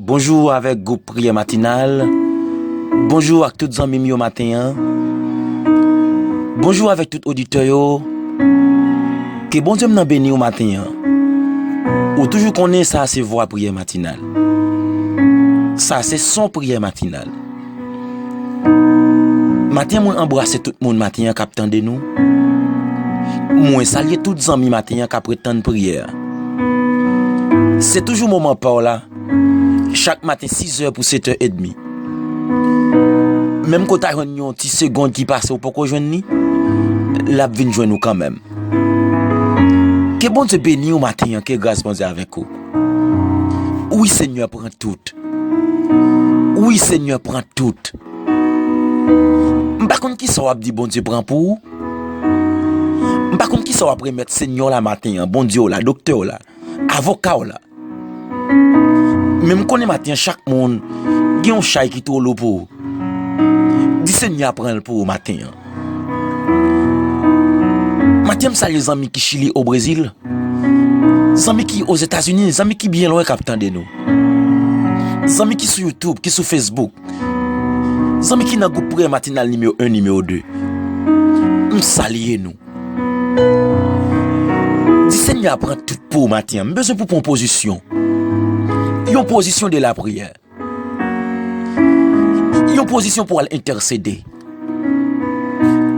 Bonjour avec groupe prière matinale. Bonjour à toutes les amis au matin. Bonjour avec tout auditeur yo. Que bon Dieu m'en béni au matin. Ou toujours connaît ça c'est voix prière matinale. Ça c'est son prière matinale. Matin moi embrasser tout le monde matin qui attend de nous. Moi saluer tous les amis matin qui prétendent prière. C'est toujours moment par là. Chaque matin 6h pour 7h30. Même quand tu as une petite seconde qui passe ou pas qu'on joindre ni, la vient joindre nous quand même. Que bon Dieu béni au matin, que grâce bon Dieu avec vous. Oui Seigneur prend tout. Oui Seigneur prend tout. Par contre qui ça dit bon Dieu prend pour vous? Par contre qui ça après mettre Seigneur la matin, bon Dieu là, docteur là, avocat là. Même qu'on est matin chaque monde, il y a un chat qui tourne pour. Dis Seigneur prend le pour matin. Matin ça les amis qui Chili au Brésil. Les amis qui aux États-Unis, les amis qui bien loin captant de nous. Les amis qui sur YouTube, qui sur Facebook. Les amis qui dans groupe prière matinal numéro 1, numéro 2. Nous saluons nous. Dis Seigneur prend tout pour matin, besoin pour prendre position. Une position de la prière. Une position pour intercéder.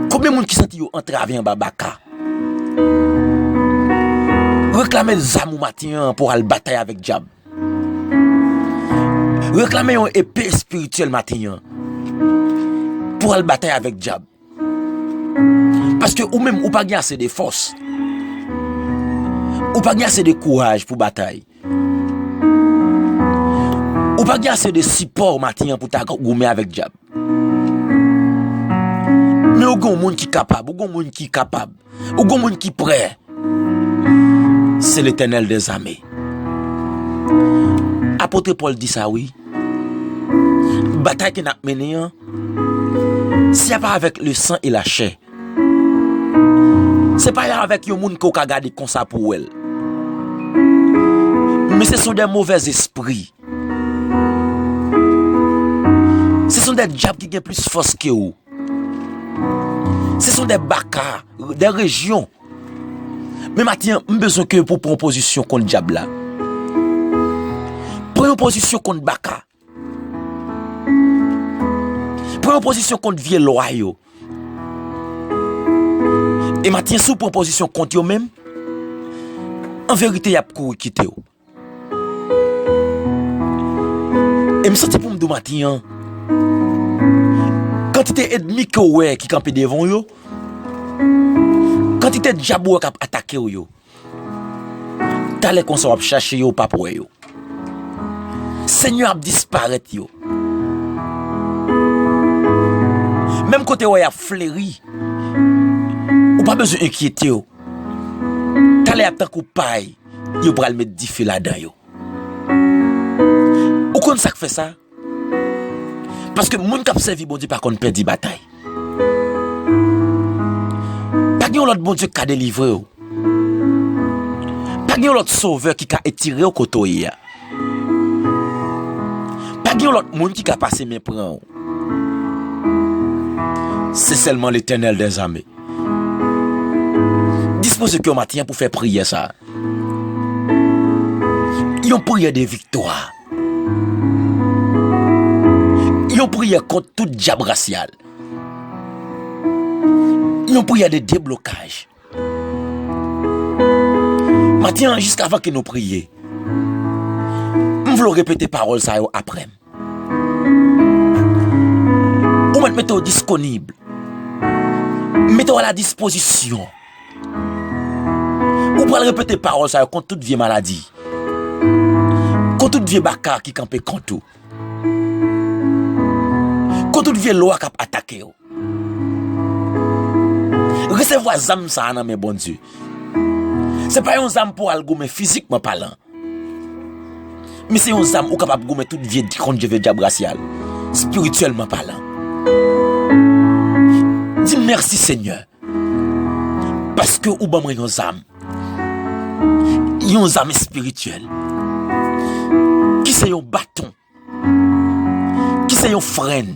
Combien de monde qui senti entravé en babaka? Réclamer des âmes au matin pour aller batailler avec diable. Réclamer une épée spirituelle matin pour aller batailler avec diable. Parce que ou même ou pas gagner assez de force. Ou pas gagner assez de courage pour batailler. Ou pas gagner assez de support matin pour ta goumer avec diable. Mais ou gon monde qui capable, ou gon monde qui capable, ou gon monde qui prêt. C'est l'Éternel des armées. Apôtre Paul dit ça oui. Bataille qui n'a mené, s'il n'y a pas avec le sang et la chair. C'est pas avec yon monde qui a gardé comme ça pour elle. Mais ce sont des mauvais esprits. Ce sont des diables qui ont plus force que vous. Ce sont des bakas, des régions. Mais maintenant, j'ai besoin que pour prendre position contre le diable là. Prenez position contre baka. Prenez position contre vieux loyaux. Et maintenant, si vous prenez position contre vous-même, en vérité, il y a pour quitter vous. Et je me sens pour me dire maintenant, quand il était ennemi qui campait devant vous, quand il était diable qui a attaqué vous, t'allez qu'on soit chercher vous pas pour vous. Seigneur a disparaître vous. Même côté où il y a fleuri, ou pas besoin d'inquiéter vous. T'allez à tant coup paille, vous pourrez mettre 10 fils là-dedans. Ou qu'on ça fait ça? Parce que moun k'ap servi bon Dieu par contre perdre bataille. Pas gen l'autre bon Dieu qui a délivré ou. Pas gen l'autre sauveur qui a étiré au côté ya. Pas gen l'autre monde qui a passé mes prend. C'est seulement l'Éternel des armées. Dispose que matin pour faire prier ça. Yon prière de victoire. Yon prière contre tout diable racial. Yon prière de déblocage. Maintenant, jusqu'avant que nous prions, nous voulons répéter parole ça après. Ou mettez-vous disponible. Mettez-vous à la disposition. Ou pour répéter parole ça contre toute vieille maladie. Contre toute vieille baka qui campe contre tout. Contre toute vieille loi qui a attaqué. Recevoir zam ça dans mes bon Dieu. C'est pas un zam pour algoumer physiquement parlant. Mais c'est un zam ou capable de gommer toute vieille contre diable racial. Spirituellement parlant. Dis merci Seigneur. Parce que ou ban yon zam. Yon zam spirituel. Qui c'est un bâton yon freine,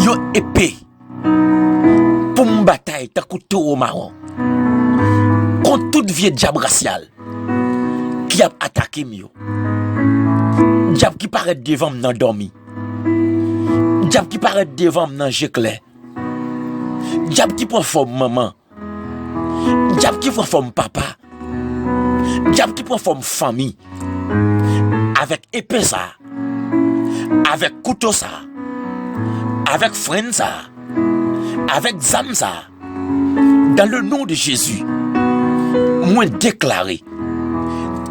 yon épée pour me bataille ta couteau au marron contre toute vieux diable racial qui a attaqué mieux. Diable qui paraît devant m'nan dormi. Diable qui paraît devant m'nan j'éclair. Diable qui prend forme maman. Diable qui prend forme papa. Diable qui prend forme famille. Avec épée ça. Avec couteau ça. Avec frein ça. Avec zam ça. Dans le nom de Jésus, moi déclaré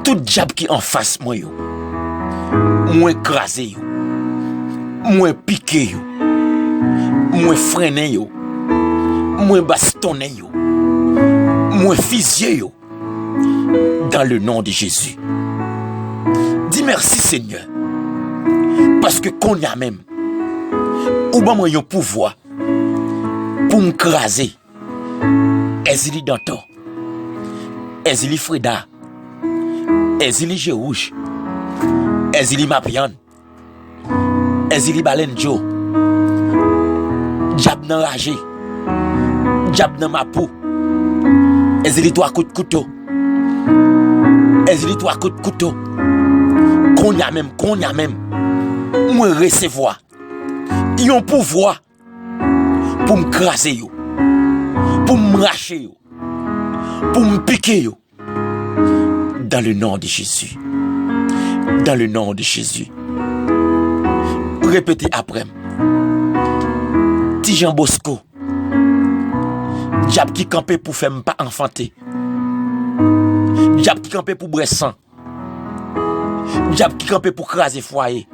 tout diable qui en face moi yo. Moi écrasé yo. Moi piqué yo. Moi freiné yo. Moi bastonné yo. Moi fusillé yo. Dans le nom de Jésus. Dis merci Seigneur. Parce que qu'on y a même. Ou ben moi yon pouvoir pour m'craser. Ezili Danton. Ezili Freda. Ezili Gérouge. Ezili Mapian. Ezili Balenjo. Diable nan ragé. Diable nan mapou. Ezili 3 coups de couteau. Ezili 3 coups de couteau. Qu'on y a même. Moi recevoir. Yon pouvoir pour me craser yo. Pour me racher yo. Pour me piquer yo. Dans le nom de Jésus. Dans le nom de Jésus. Répétez après. Ti Jean Bosco. Diable qui campait pour faire pas enfanter. Diable qui campait pour bressan. Diable qui campait pour craser foyer.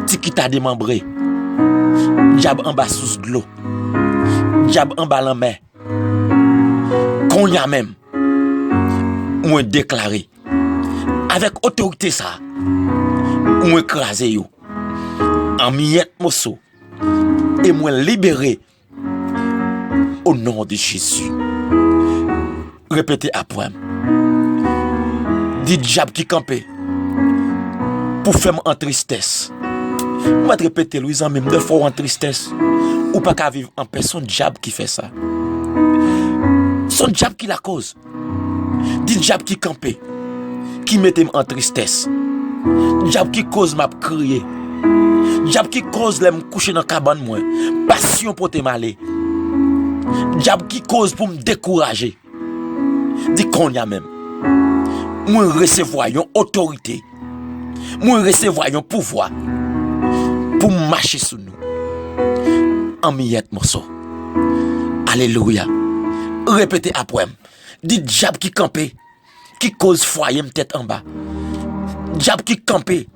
Ti qui t'a démembré. Diable en bas sous de l'eau. Diable en bas la mer. Qu'on y a même. Moi déclaré. Avec autorité ça. Moi écrasé yo. En miettes morceaux. Et moi libéré. Au nom de Jésus. Répétez après. Dit diable qui campait. Pour faire en tristesse. Moi te répéter Louise en même 2 fois en tristesse. Ou pas qu'à vivre en paix. Son diable qui fait ça. Son diable qui la cause. Dit diable qui campait. Qui mettait en tristesse. Diable qui cause m'a crier. Diable qui cause l'aime coucher dans cabane moi. Passion pour te malé. Diable qui cause pour me décourager. Dit qu'on y a même. Moi recevoir une autorité. Moi recevoir un pouvoir pour marcher sous nous. En miette morceau. Alléluia. Répétez après. Dit diable qui campait, qui cause foyer tête en bas. Diable qui campait,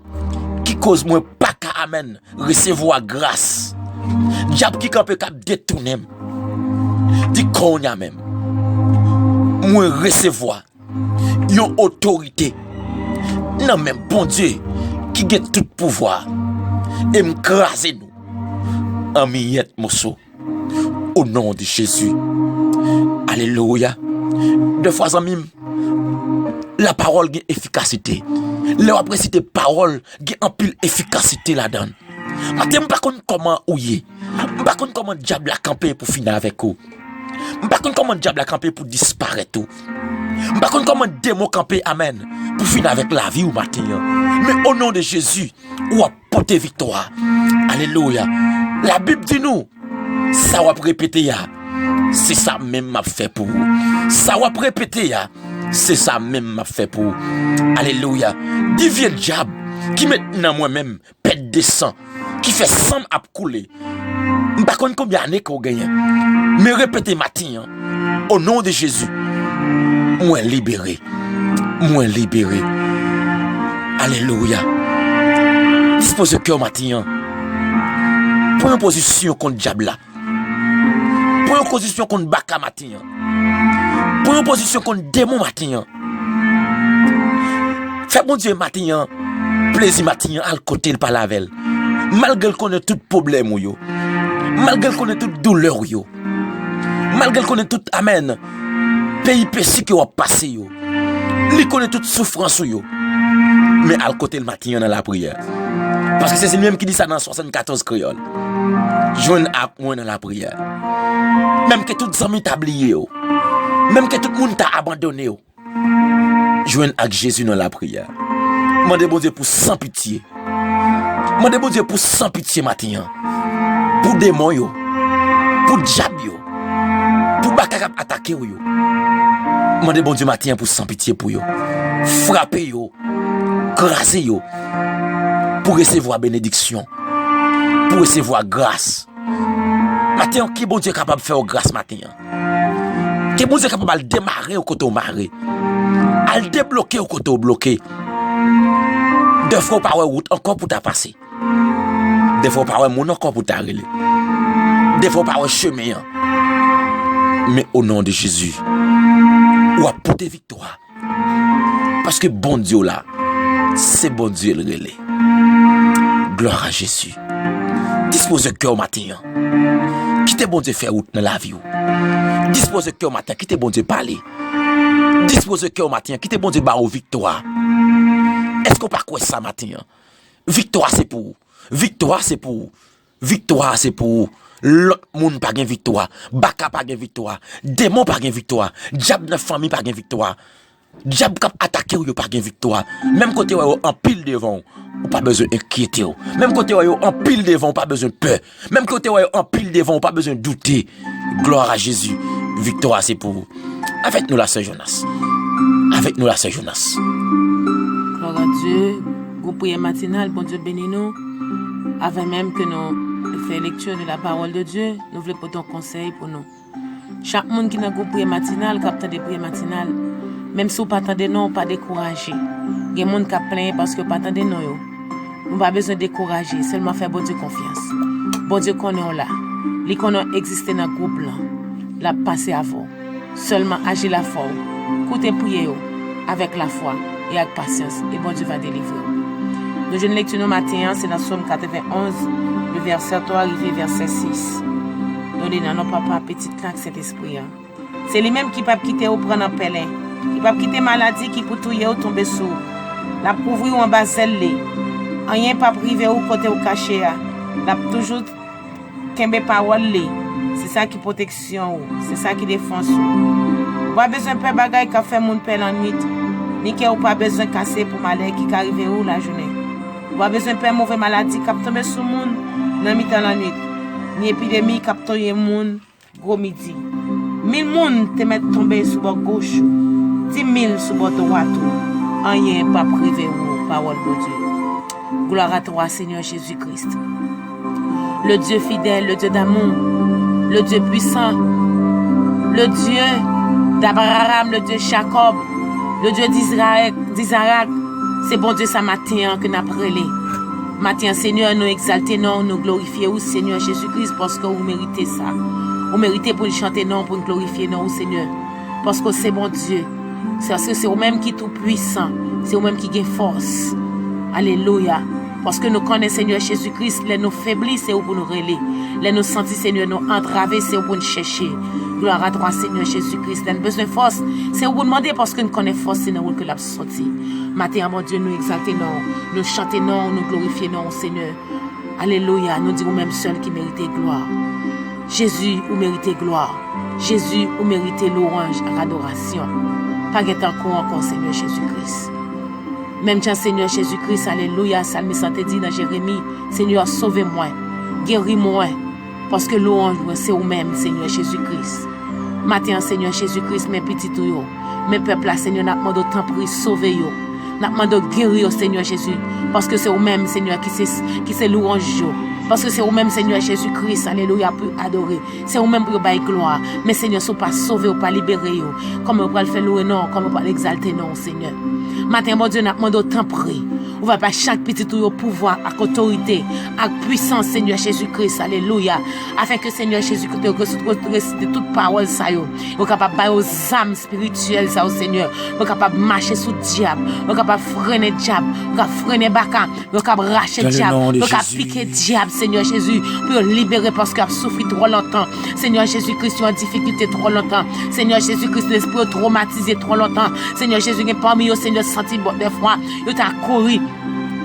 qui cause moi pas qu'à amen recevoir grâce. Diable qui campait qui détourner. Dit qu'on y a même. Moi recevoir une autorité. Non même bon Dieu qui a tout pouvoir et m'craser nous en miette morceau au nom de Jésus. Alléluia. De fois en mime, la parole a efficacité. Là après citer parole a en pile efficacité là-dedans. Maintenant pas comment ouiller. Pas comment diable a camper pour finir avec vous. Pas comment diable a camper pour disparaître. Pas comment démon camper amen pour finir avec la vie ou matin. Mais au nom de Jésus, ou à porter victoire. Alléluia. La Bible dit nous, ça va répéter ya. C'est ça même m'a fait pour vous. Ça va répéter ya. C'est ça même m'a fait pour vous. Alléluia. Dis vieux diable qui maintenant moi-même pète des sangs, qui fait sang à couler. Par contre combien d'années qu'on gagne. Mais répétez matin. Au nom de Jésus. Moi libéré. Moi libéré. Alléluia. Dispose le cœur matin. Prends une position contre le diable là. Prends une position contre Baka matin. Prends une position contre le démon matin. Fais bon Dieu matin. Plaisir matin à côté de Palavel. Malgré qu'on ait tout problème ou yo. Malgré qu'on ait toute douleur ou yo. Malgré qu'on ait tout amen. Pays péché qui va passer yo. Li connaît toute souffrance ou yo. Mais à côté le matin dans la prière. Parce que c'est lui-même qui dit ça dans 74 créole. Joindre à moi dans la prière. Même que tout amis t'a oublié, même que tout le monde t'a abandonné, joindre avec Jésus dans la prière. Demandez bon Dieu pour sans pitié. Demandez bon Dieu pour sans pitié matin. Pour démons yo, pour diable yo, pour bakara attaquer yo. Demandez bon Dieu matin pour sans pitié pour yo. Frapper yo, craser yo pour recevoir bénédiction, pour recevoir grâce. Matin, qui bon Dieu est capable de faire grâce matin? Qui bon Dieu est capable de démarrer au côté marrer, à le débloquer au côté bloqué. Deux fois par route encore pour ta passer. Deux fois par mon encore pour t'arrêter. Deux fois par chemin. Mais au nom de Jésus, ou à porter victoire. Parce que bon Dieu là, c'est bon Dieu le relais. Gloire à Jésus. Dispose le cœur matin. Quittez bon Dieu faire route dans la vie. Dispose le cœur matin. Quittez bon Dieu parler. Dispose le cœur matin. Quittez bon Dieu barre victoire. Est-ce qu'on pas quoi ça matin? Victoire c'est pour. Victoire c'est pour. Victoire c'est pour. L'autre monde pas gain victoire. Baka pas gain victoire. Démon pas gain victoire. Diable dans famille pas gain victoire. Diable cap attaquer ou pas gain victoire. Même côté en pile devant, ou pas besoin d'inquiéter. Même côté en pile devant, pas besoin de peur. Même côté en pile devant, pas besoin de douter. Gloire à Jésus. Victoire c'est pour vous. Avec nous la sœur Jonas. Avec nous la sœur Jonas. Gloire à Dieu. Groupe prière matinale, bon Dieu bénis nous. Avant même que nous fassions lecture de la parole de Dieu, nous voulons porter un conseil pour nous. Chaque monde qui est dans le groupe prière matinale, capte des prières matinales, même si vous ne pas non, pas décourager. Il y a des gens qui plein parce que vous ne pas non. Nous n'avons pas besoin de décourager, seulement faire bon Dieu confiance. Bon Dieu connaît là. Les qu'on existé dans le groupe là, la passer avant. Seulement agir la foi. Écoutez prier avec la foi et avec patience et bon Dieu va délivrer. Nous une lecture nous matin, c'est dans Somme 91, le verset 3 arrivé verset 6. Nous disons non papa petit claque cet esprit. C'est lui-même qui peut quitter ou prendre un pelin, qui peut quitter maladie qui peut touiller ou tomber sous. La couvrir ou en bas zèle. Rien pas privé ou côté ou caché. La toujours kembe parole. C'est ça qui protection, c'est ça qui défense. Pas besoin de faire bagaille qui fait mon pelle en nuit. Ni qui ou pas besoin de casser pour malheur qui arrive où la journée. Pas besoin de faire mauvaise maladie qui tombe sur monde dans mi-temps la nuit. Ni épidémie qui tombe monde gros midi. 1000 monde te mettent tomber sur bord gauche. 10 000 sur bord droite. Rien pas privé ou parole de Dieu. Gloire à toi Seigneur Jésus-Christ. Le Dieu fidèle, le Dieu d'amour, le Dieu puissant, le Dieu d'Abraham, le Dieu Jacob, le Dieu d'Israël, c'est bon Dieu ça matin que nous avons relé. Matin Seigneur, nous exalter non, nous glorifier au Seigneur Jésus-Christ parce que vous méritez ça. Vous méritez pour chanter non, pour glorifier non au Seigneur. Parce que c'est bon Dieu. C'est vous-même qui est tout puissant. C'est vous-même qui a force. Alléluia. Parce que nous connaissons Seigneur Jésus-Christ, les nous faiblis, c'est où pour nous relayer. Les nous sentir Seigneur, nous entraver, c'est où pour nous chercher. Gloire à toi Seigneur Jésus-Christ. Les besoin de force, c'est où pour nous demander parce que nous connaissons force, c'est où que la sortie. Matin, mon Dieu, nous exalter non, nous chanter non, nous glorifier non, Seigneur. Alléluia. Nous disons même seul qui méritait gloire. Jésus, vous méritez gloire. Jésus, vous méritez louange et adoration. Pas encore, Seigneur Jésus-Christ. Même tiens, Seigneur Jésus-Christ, alléluia, Salmiste te dit dans Jérémie, Seigneur, sauvez-moi, guéris-moi, parce que louange, c'est vous-même, Seigneur Jésus-Christ. Matin, Seigneur Jésus-Christ, mes petits tuyaux, mes peuples, Seigneur, n'a demandé autant pour sauver yo. N'a demandé guérir, Seigneur Jésus, parce que c'est vous-même, Seigneur, qui c'est louange yo. Parce que c'est vous-même, Seigneur Jésus-Christ, alléluia, pour adorer. C'est vous-même pour bailler gloire. Mais Seigneur, si vous pas sauver ou pas libérer, comme vous pouvez le faire louer, non, comme vous pouvez l'exalter, non, Seigneur. Matin, mon Dieu, n'a demandé autant prier. On va pas chaque petit tour au pouvoir, à autorité, à puissance, Seigneur Jésus-Christ, alléluia. Afin que Seigneur Jésus-Christ récite toute parole, ça yo. Vous capable de aux âmes spirituelles, ça au Seigneur. Vous capable de marcher sous le diable. Vous capable de freiner le diable. Vous capable de freiner Baka. Vous capable de racher le diable. Vous capable de piquer le diable, Seigneur Jésus, pour libérer parce qu'il a souffert trop longtemps. Seigneur Jésus-Christ, en difficulté trop longtemps. Seigneur Jésus-Christ, l'esprit traumatisé trop longtemps. Seigneur Jésus, parmi eux, Seigneur, senti des fois, il t'a couru.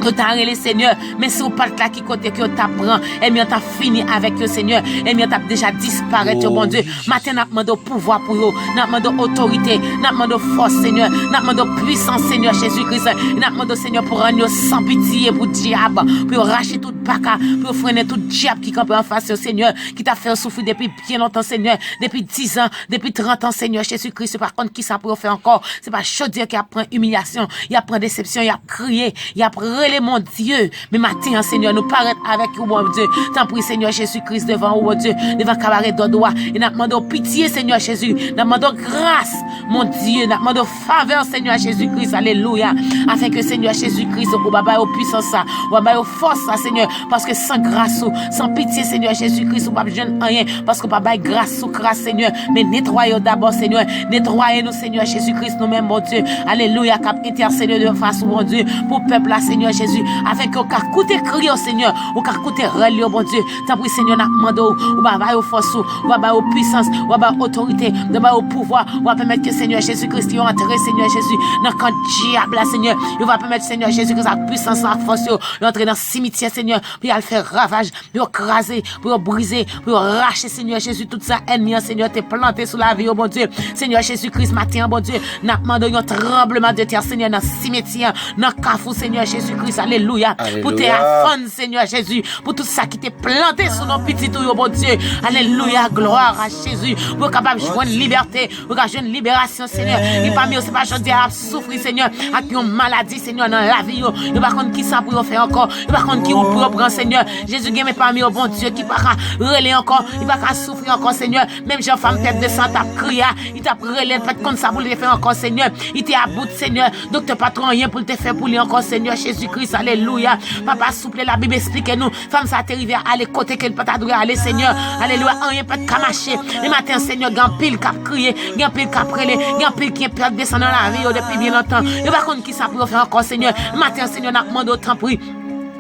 Yo t'a relé Seigneur, mais si vous pas là qui côté que t'apprend, et bien t'as fini avec eux Seigneur, et bien t'as déjà disparaître bon Dieu. Matin n'a demandé pouvoir pour eux, n'a demandé autorité, n'a demandé force Seigneur, n'a demandé puissance Seigneur Jésus-Christ, n'a demandé Seigneur pour rendre sans pitié pour diable, pour racher tout baka, pour freiner tout diable qui campe en face Seigneur, qui t'a fait souffrir depuis bien longtemps Seigneur, depuis 10 ans, depuis 30 ans Seigneur Jésus-Christ. Par contre qui ça pour faire encore, c'est pas chaud dire qu'il apprend humiliation, il apprend déception, il a crié, il a relé mon Dieu. Mais matin Seigneur nous paraît avec vous mon Dieu. T'en prie Seigneur Jésus-Christ devant vous mon Dieu, devant cabaret d'Odoa et n'a demandé pitié Seigneur Jésus, n'a demandé grâce mon Dieu, n'a demandé faveur Seigneur Jésus-Christ, alléluia, afin que Seigneur Jésus-Christ au baba au puissance ça, au baba au force ça Seigneur, parce que sans grâce sans pitié Seigneur Jésus-Christ ou pas besoin rien, parce que pas grâce ou grâce Seigneur, mais nettoyez d'abord Seigneur, nettoyez nous Seigneur Jésus-Christ nous-mêmes mon Dieu, alléluia, cap intercéder de face mon Dieu pour peuple là Seigneur Jésus, afin que car coûter crier au Seigneur, ou car coûter relire mon Dieu, tant pis Seigneur n'a demandé ou baba au force ou baba au puissance, ou baba autorité, de baba au pouvoir, ou va permettre que Seigneur Jésus-Christ entre Seigneur Jésus dans camp diable là Seigneur, il va permettre Seigneur Jésus-Christ la puissance la force d'entrer dans le cimetière Seigneur, puis il faire ravage, pour craser, pour briser, pour arracher Seigneur Jésus tout ça ennemi Seigneur t'es planté sous la vie oh mon Dieu, Seigneur Jésus-Christ matin bon Dieu, n'a demandé un tremblement de terre Seigneur dans le cimetière, dans le cafou Seigneur Jésus-Christ, alléluia, pour tes affrontes Seigneur Jésus, pour tout ça qui t'est planté sous nos petits tuyaux bon Dieu, alléluia, gloire à Jésus, pour capable de jouer une liberté, pour capable de jouer une libération Seigneur, il pas mieux c'est pas chose à souffrir Seigneur, avec une maladie Seigneur dans la vie, il pas contre qui ça pour faire encore, il pas contre qui vous pour prendre Seigneur, Jésus gagne mais parmi au bon Dieu qui pas relais encore, il pas souffrir encore Seigneur, même jeune femme tête de sang t'a crié, il t'a relais fait comme ça pour le faire encore Seigneur, il t'est à bout Seigneur, donc t'as pas trop rien pour te faire pour lui encore Seigneur Jésus-Christ, alléluia, papa souple la Bible explique-nous, femme ça t'arrive à aller côté qu'elle peut t'adorer aller Seigneur, alléluia, rien peut te camacher, le matin Seigneur gan pile cap crier, gan pile cap relais, gan pile qui peut descendre dans la vie depuis bien longtemps, il pas contre qui ça pour faire encore Seigneur, le matin Seigneur n'a demandé autant pour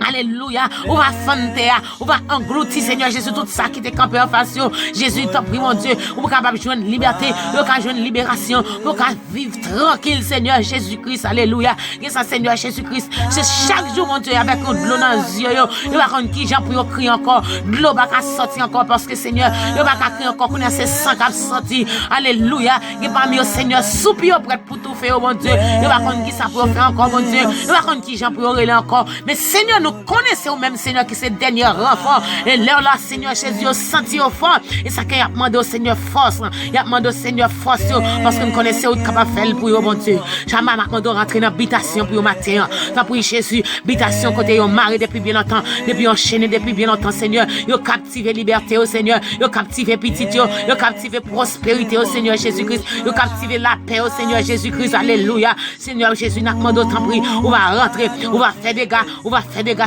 alléluia, on va fonder, on va engloutir Seigneur Jésus tout ça qui t'est campé en face. Jésus t'en prie mon Dieu, on va capable de jouer une liberté, on va jouer une libération, on va vivre tranquille Seigneur Jésus-Christ, alléluia. Et ça Seigneur Jésus-Christ, c'est chaque jour mon Dieu avec de l'eau dans les yeux, il va rendre qui j'en pour crier encore, de l'eau va sortir encore parce que Seigneur, il va crier encore qu'on a ces sang qui sorti, alléluia. Et parmi au Seigneur soupir prêt pour tout faire mon Dieu, il va rendre qui ça pour faire encore mon Dieu, il va rendre qui j'en pour relayer encore, mais Seigneur nous connaissons même Seigneur qui c'est dernier renfort et là Seigneur Jésus senti au fort et ça qu'il a demandé au Seigneur force, il a demandé au Seigneur force parce que nous connaissons capable faire pour bon Dieu. Jamais m'a demandé rentrer dans habitation pour matin. Ça pour Jésus, habitation côté yo mari depuis bien longtemps, depuis enchaîné depuis bien longtemps Seigneur, yo captivé liberté au Seigneur, yo captivé petit yo captivé prospérité au Seigneur Jésus-Christ, yo captivé la paix au Seigneur Jésus-Christ, alléluia. Seigneur Jésus n'a demandé autant prix, on va rentrer, on va faire des gars,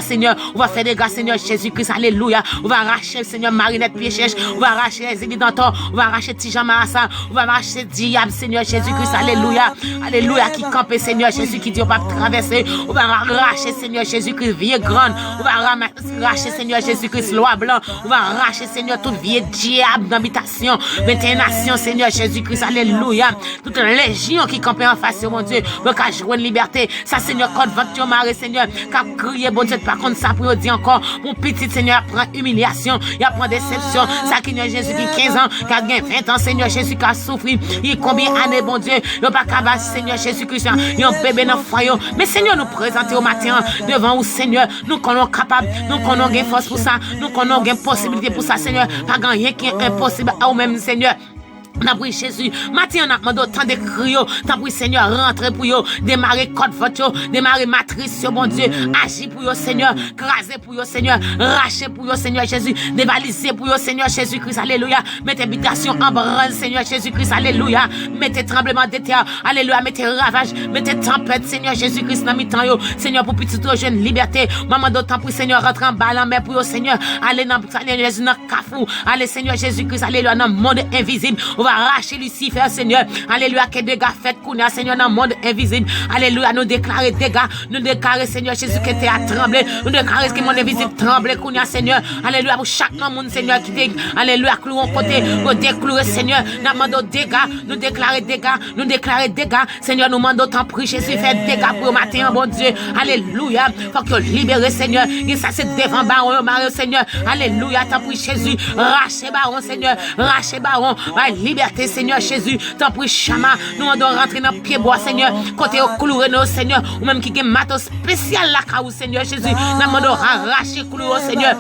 Seigneur, on va faire des gars Seigneur Jésus-Christ, alléluia. On va arracher Seigneur Marinette Piéchèche, on va arracher les Élidantor, on va arracher Tijan Marassa, on va arracher Diable Seigneur Jésus-Christ, alléluia. Alléluia qui campe Seigneur Jésus qui dit on va traverser, on va arracher Seigneur Jésus-Christ vieille grande, on va arracher Seigneur Jésus-Christ loi blanc, on va arracher Seigneur toute vieille diable d'habitation, 21 nations Seigneur Jésus-Christ, alléluia. Toute légion qui campe en face mon Dieu, pour qu'à jouer une liberté, ça Seigneur quand votre mari Seigneur, qu'a crié bon Dieu par contre ça pour dire encore, mon petit Seigneur prend humiliation, il prend déception, ça qui est Jésus qui 15 ans, qui a 20 ans Seigneur Jésus qui a souffert, il combien d'années bon Dieu, il pas capable Seigneur Jésus-Christ, il a un bébé dans le foyer, mais Seigneur nous présenter au matin devant vous Seigneur, nous connaissons capable, nous connaissons force pour ça, nous connaissons possibilité pour ça Seigneur, pas rien qui est impossible à vous-même Seigneur. N'a pris Jésus, matin on a demandé autant de cris, t'as pris Seigneur rentrer pour yo, démarrer code vote, démarrer matrice bon Dieu, agir pour yo Seigneur, craser pour yo Seigneur, racher pour yo Seigneur Jésus, dévaliser pour yo Seigneur Jésus-Christ, alléluia, mettez habitation en branle Seigneur Jésus-Christ, alléluia, mettez tremblement de terre, alléluia, mettez ravage, mettez tempête Seigneur Jésus-Christ dans mi-temps yo, Seigneur pour petit jeune liberté, maman d'autant pour Seigneur rentrer en bas en mer pour yo Seigneur, allez dans Jésus dans cafou, allez Seigneur Jésus-Christ, alléluia dans monde invisible. va arracher Lucifer, Seigneur. Alléluia, que dégâts fait Kounia, Seigneur, dans le monde invisible. Alléluia, nous déclarer dégâts, nous déclarer, Seigneur Jésus, que tu as tremblé. Nous déclarer que le monde invisible tremble, Kounia, Seigneur. Alléluia, pour chaque monde, Seigneur, qui dit, alléluia, clou en côté, nous déclarer, Seigneur, nous demandons dégâts, nous déclarer dégâts, Seigneur, nous demandons tant prix, Jésus, fait dégâts pour le matin, bon Dieu. Alléluia, faut que libérer, Seigneur. Et ça, c'est devant baron, Marie, Seigneur. Alléluia, tant prix, Jésus. Rachez baron, Seigneur. Rachez baron. Liberté, Seigneur Jésus. Tant prix, Chama. Nous devons rentrer dans le pied bois, Seigneur. Côté au couloir, Seigneur. Ou même qui est matos spécial là, car Seigneur Jésus. Nous devons arracher couloir, Seigneur.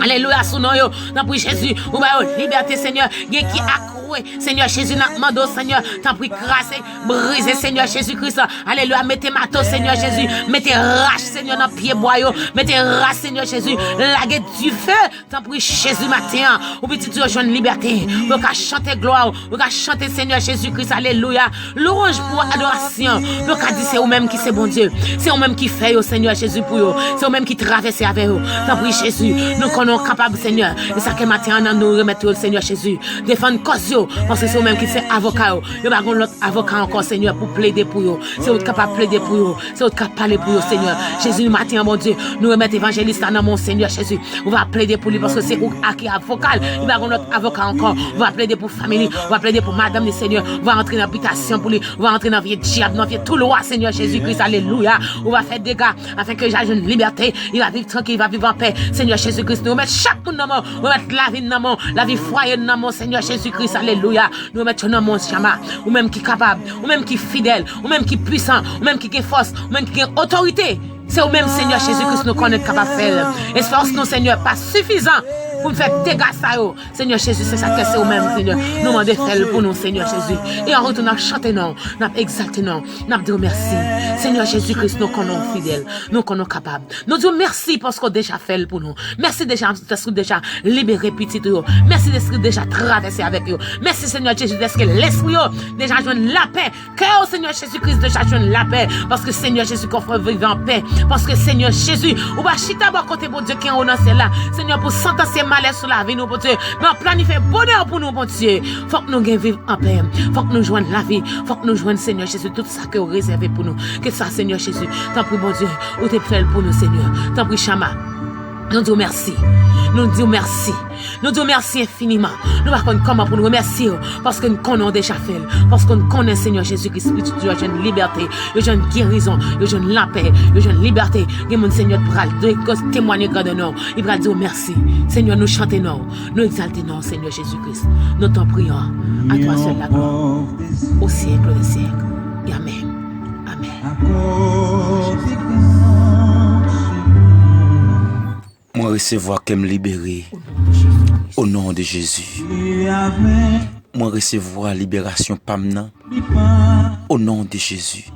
Alléluia, sous nous, tant prix, Jésus. Ou liberté, Seigneur. Qui accroît, Seigneur Jésus. Nous demandons, Seigneur. Tant prix, crasser, briser, Seigneur Jésus-Christ. Alléluia, mettez matos, Seigneur Jésus. Mettez rache, Seigneur, dans le pied bois. Mettez rache, Seigneur Jésus. Laguez du feu. Tant pis, Jésus matin. Ou petit tu rejoins liberté. Vous pouvez chanter gloire. Vous pouvez chanter Seigneur Jésus-Christ. Alléluia. Louange pour adoration. Vous pouvez dire c'est vous-même qui c'est bon Dieu. C'est vous-même qui fait au Seigneur Jésus pour vous. C'est vous-même qui traverse avec vous. Tant pis, Jésus. Nous sommes capables, Seigneur. Et ça que matin, nous remettons au Seigneur Jésus. Défendre cause. Parce que c'est vous-même qui c'est avocat. Vous n'avez pas l'autre avocat encore, Seigneur, pour plaider pour vous. C'est vous capable de plaider pour vous. C'est vous capable de parler pour vous, Seigneur. Jésus, matin, mon Dieu. Nous remettons évangéliste dans mon Seigneur Jésus. On va plaider pour lui parce que c'est où qui est avocat. Il va avoir notre avocat encore. On va plaider pour famille. On va plaider pour madame le Seigneur. On va entrer dans l'habitation pour lui. On va entrer dans la vie diable, dans la vie tout le roi, Seigneur Jésus-Christ. Alléluia. On va faire des gars afin que j'ai une liberté. Il va vivre tranquille, il va vivre en paix. Seigneur Jésus-Christ. Nous mettons chaque monde dans mon. On va mettre la vie dans mon. La vie foyer dans mon Seigneur Jésus-Christ. Alléluia. Nous mettons dans mon chama. Ou même qui est capable. Ou même qui est fidèle. Ou même qui est puissant. Ou même qui est force. Ou même qui est autorité. C'est au même Seigneur Jésus-Christ nous connaît capable de faire. Esforce nous Seigneur pas suffisant pour nous faire dégâts ça. Seigneur Jésus, c'est ça que c'est au même Seigneur. Nous demandons faire pour nous Seigneur Jésus. Et en retour nous chanter non, nous exalter non, nous disons merci. Seigneur Jésus-Christ nous connaissons fidèles, nous connaissons capables. Nous disons merci parce qu'on déjà fait pour nous. Merci déjà d'être déjà libéré petit tout. Merci d'être déjà traversé avec eux. Merci Seigneur Jésus d'être que l'esprit déjà joindre la paix. Que Seigneur Jésus-Christ déjà joindre la paix parce que Seigneur Jésus qu'on fait vivre en paix. Parce que Seigneur Jésus, ou va chita ba côté pour Dieu qui est en haut là. Seigneur pour sentencer malheur sur la vie nous pour Dieu. Mais on planifie bonheur pour nous pour Dieu. Faut que nous vivons en paix. Faut que nous joignons la vie. Faut que nous joignons Seigneur Jésus tout ça que vous réservé pour nous. Que ça Seigneur Jésus. Tant pis bon Dieu, ou t'es fait pour nous Seigneur. Tant pis Chama. Nous disons merci. Nous disons merci. Nous disons merci infiniment. Nous ne savons pas comment pour nous remercier parce que nous connaissons déjà fait. Parce que nous connaissons Seigneur Jésus-Christ. Il y a une liberté, il y a une guérison, il y a une paix, il y a une liberté. Il y a mon Seigneur pour témoigner de nous. Il va dire merci. Seigneur, nous chantons, nous exaltons, Seigneur Jésus-Christ. Nous t'en prions. À toi seul la gloire. Au siècle des siècles. Et amen. Amen. Moi recevoir qu'elle me libérer au nom de Jésus. Moi recevoir libération pamna au nom de Jésus.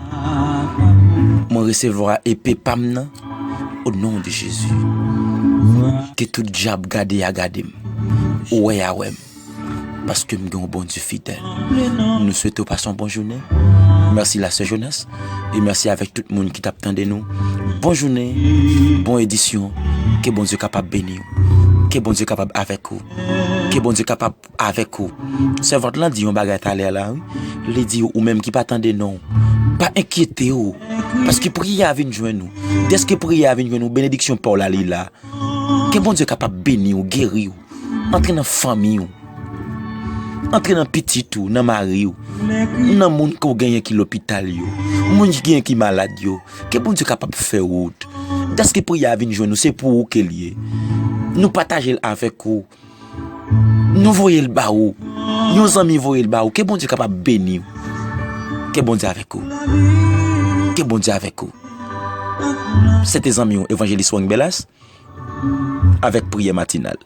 Moi recevoir épée pamna au nom de Jésus. Que tout diable gade à gade. Ouais à ouais. Parce que nous sommes bon Dieu fidèle. Nous souhaitons passer une bonne journée. Merci la sœur jeunesse. Et merci avec tout le monde qui t'attend de nous. Bonne journée, bonne édition. Que bon Dieu capable de bénir. Que bon Dieu capable avec vous. Que bon Dieu capable avec vous. C'est votre là dit on bagarre à l'air là. Il dit ou même qui pas attendre non. Pas inquiétez vous. Parce que prière vient joindre nous. Dès que prière vient joindre nous, bénédiction Paul ali là. Que bon Dieu capable de bénir ou guérir ou. Entrer dans la famille ou. Entrer dans petit tout, dans mari ou. Dans monde qui gagne qui l'hôpital yo. Monde qui gagne qui malade yo. Que bon Dieu capable de faire route. Dès que prière vient joindre nous, c'est pour vous qu'elle est. Nous partager avec vous. Nous voyons le bas ou. Nos amis voyons le bas ou. Que bon Dieu capable de bénir. Que bon Dieu avec vous. Que bon Dieu avec vous. C'est tes amis évangéliste Wang Belas avec prière matinale.